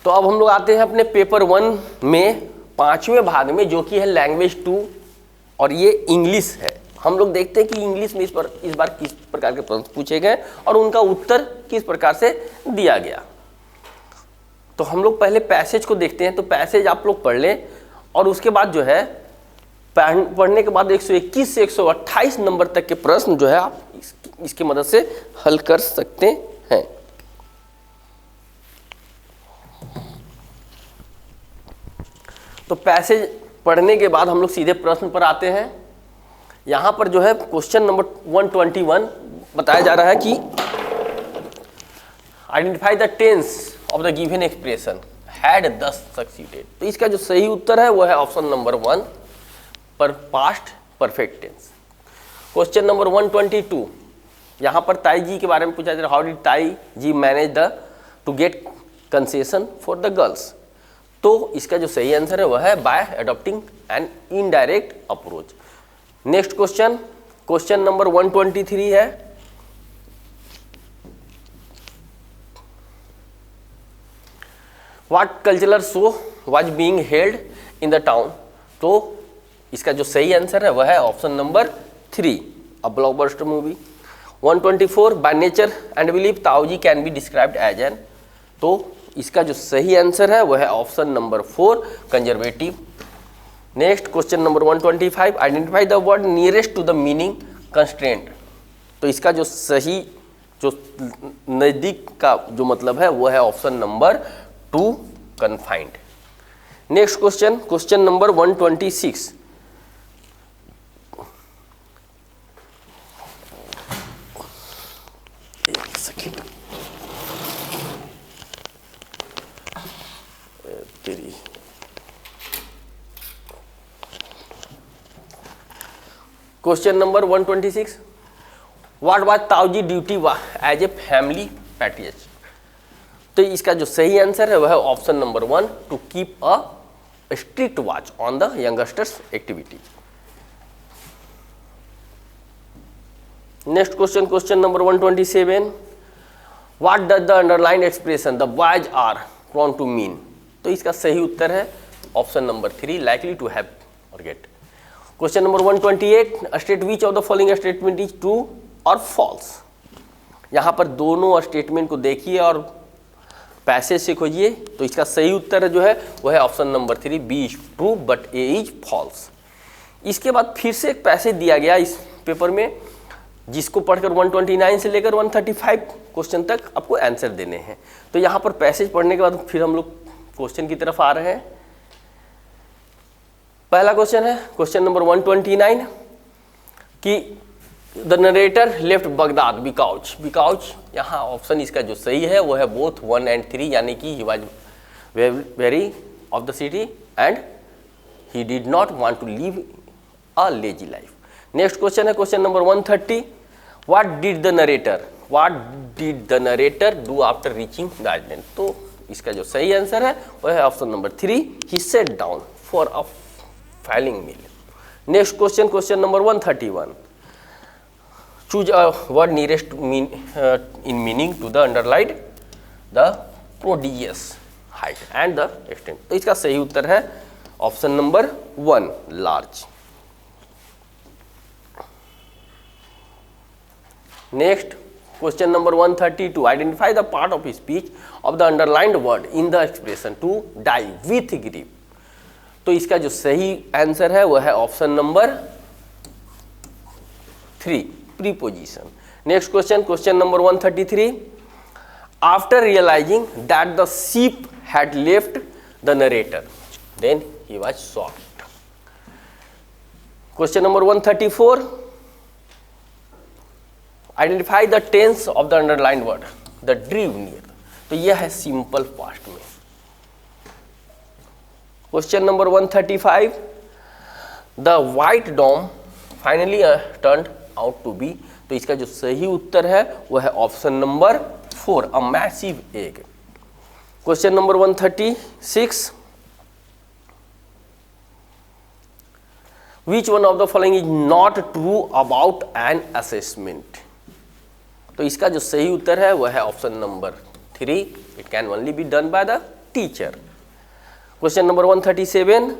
तो अब हम लोग आते हैं अपने पेपर 1 में 5वें भाग में, जो कि है लैंग्वेज 2 और ये इंग्लिश है। हम लोग देखते हैं कि इंग्लिश में इस बार किस प्रकार के प्रश्न पूछे गए और उनका उत्तर किस प्रकार से दिया गया। तो हम लोग पहले पैसेज को देखते हैं। तो पैसेज आप लोग पढ़ लें और उसके बाद जो है पढ़ने के बाद 121 से 128 नंबर तक के प्रश्न जो है आप इसकी मदद से हल कर सकते हैं। तो पैसेज पढ़ने के बाद हम लोग सीधे प्रश्न पर आते हैं। यहां पर जो है क्वेश्चन नंबर 121 बताया जा रहा है कि identify the tense of the given expression had thus succeeded. तो इसका जो सही उत्तर है वो है ऑप्शन नंबर 1 पर past perfect tense. Question number 122 यहाँ पर ताई जी के बारे में पूछा जा रहा है, how did Tai ji manage to get concession for the girls. तो इसका जो सही आंसर है वह है by adopting an indirect approach. Next question number 123 है, what cultural show was being held in the town. तो इसका जो सही आंसर है वह है option number 3 a blockbuster movie. 124 by nature and belief Tau ji can be described as an. तो इसका जो सही आंसर है वह है option number 4 conservative. Next question number 125 identify the word nearest to the meaning constraint. तो इसका जो सही जो नज़दीक का जो मतलब है वह है option number 2 confined. Next question number 126 question number 126 what was Tauji duty as a family patriot. तो इसका जो सही आंसर है वह है option number 1 to keep a strict watch on the youngsters activity. Next question number 127 what does the underline expression the boys are prone to mean. तो इसका सही उत्तर है option number 3 likely to have और gate. Question number 128 state which of the following statement is true और false. यहाँ पर दोनों स्टेटमेंट को देखिए और पैसेज से खोजिए। तो इसका सही उत्तर जो है वह है option number 3 B is true but A is false. इसके बाद फिर से एक पैसेज दिया गया इस पेपर में, जिसको पढ़कर 129 से लेकर 135 क्वेश्चन तक आपको आंसर देने हैं। तो यहाँ पर पैसेज पढ़ने के बाद फिर हम लोग क्वेश्चन की तरफ आ रहे हैं। पहला क्वेश्चन है क्वेश्चन नंबर 129 कि the narrator left Baghdad because यहाँ ऑप्शन इसका जो सही है वो है बोथ 1 and 3, यानी कि he was very of the city and he did not want to live a lazy life. Next question है question number 130 what did the narrator do after reaching the island. तो इसका जो सही answer है वह है option number 3 he set down for a filing mill. Next question number 131 choose a word nearest in meaning to the underlined the prodigious height and the extent. तो इसका सही उत्तर है option number 1 large. Next question number 132 identify the part of speech of the underlined word in the expression to die with grief. तो इसका जो सही answer है वह है option number 3 preposition. Next question number 133 after realizing that the sheep had left the narrator then he was shocked। Question number 134 identify the tense of the underlined word the drew near. तो यह है simple past में। Question number 135 the white dome finally turned out to be. तो इसका जो सही उत्तर है वह है option number 4 a massive egg. Question number 136 which one of the following is not true about an assessment. तो इसका जो सही उत्तर है वह है option number 3 it can only be done by the teacher. Question number 137,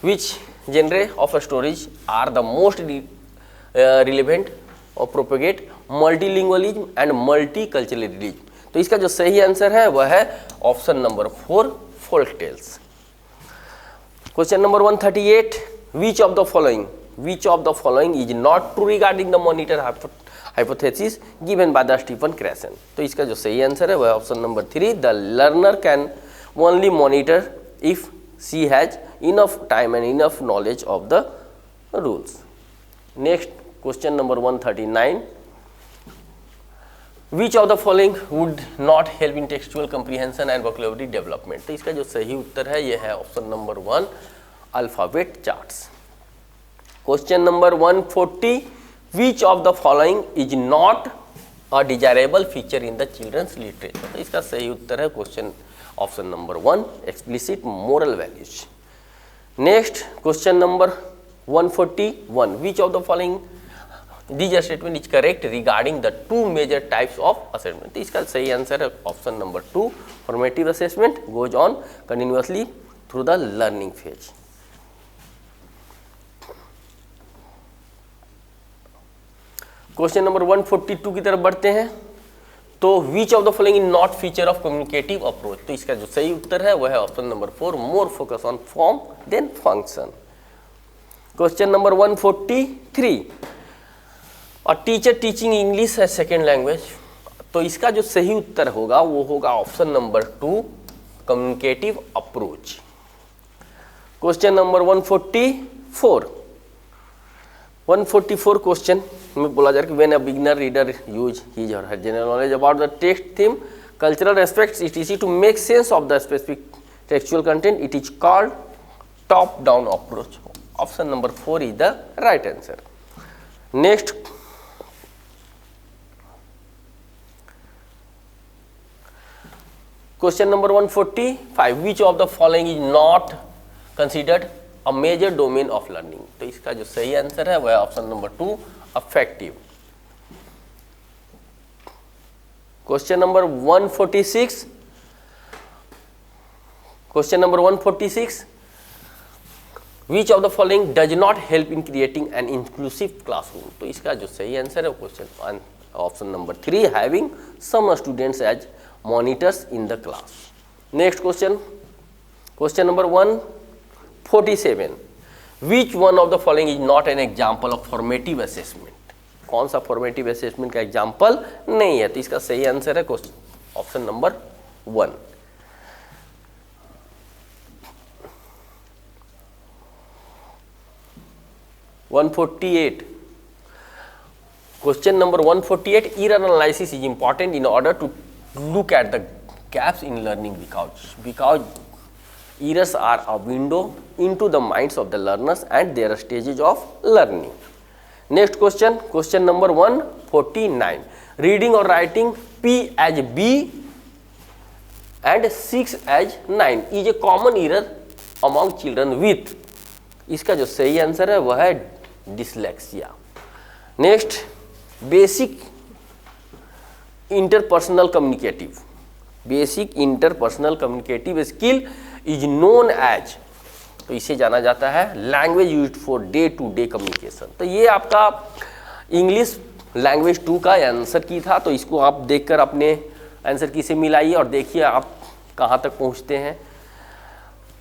which genre of storage are the most relevant or propagate multilingualism and multiculturalism? तो इसका जो सही आंसर है वह है option number 4, folk tales. Question number 138, which of the following is not true regarding the monitor hypothesis given by the Stephen Krashen? तो इसका जो सही आंसर है वह है option number 3, the learner can only monitor if she has enough time and enough knowledge of the rules. Next, question number 139, which of the following would not help in textual comprehension and vocabulary development? तो इसका जो सही उत्तर है यह है option number 1, alphabet charts. Question number 140, which of the following is not a desirable feature in the children's literature? तो इसका सही उत्तर है question option number 1, explicit moral values. Next, question number 141, which of the following these statement is correct regarding the two major types of assessment? तो इसका सही answer है option number 2, formative assessment goes on continuously through the learning phase. Question number 142 की तरफ बढ़ते हैं. तो which of the following is not feature of communicative approach? तो इसका जो सही उत्तर है वह है option number 4, more focus on form than function. Question number 143, a teacher teaching English as second language. तो इसका जो सही उत्तर होगा वो होगा option number 2, communicative approach. Question number 144 क्वेश्चन में बोला जा रहा है कि when a beginner reader use his or her general knowledge about the text theme, cultural aspects etc to make sense of the specific textual content, it is called top down approach. Option number 4 is the right answer. Next, question number 145, which of the following is not considered a major domain of learning? तो इसका जो सही answer है वह है option number 2, affective. Question number 146, which of the following does not help in creating an inclusive classroom? तो इसका जो सही आंसर है question option number 3, having some students as monitors in the class. Next question number 147, which one of the following is not an example of formative assessment? कौन सा formative assessment का example नहीं है? तो इसका सही आंसर है option number 1. Question number 148, error analysis is important in order to look at the gaps in learning because errors are a window into the minds of the learners and their stages of learning. Next question number 149, reading or writing P as B and 6 as 9 is a common error among children with. इसका जो सही answer है वह है dyslexia. Next, basic interpersonal communicative skill is known as, तो इसे जाना जाता है language used for day to day communication. तो ये आपका इंग्लिश लैंग्वेज 2 का आंसर की था. तो इसको आप देखकर अपने आंसर की से मिलाइए और देखिए आप कहाँ तक पहुँचते हैं.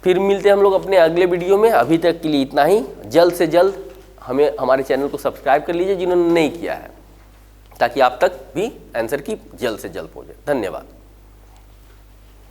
फिर मिलते हैं हम लोग अपने अगले वीडियो में. अभी तक के लिए इतना ही. जल्द से जल्द हमारे चैनल को सब्सक्राइब कर लीजिए जिन्होंने नहीं किया है, ताकि आप तक भी आंसर की जल्द से जल्द पहुँचे. धन्यवाद.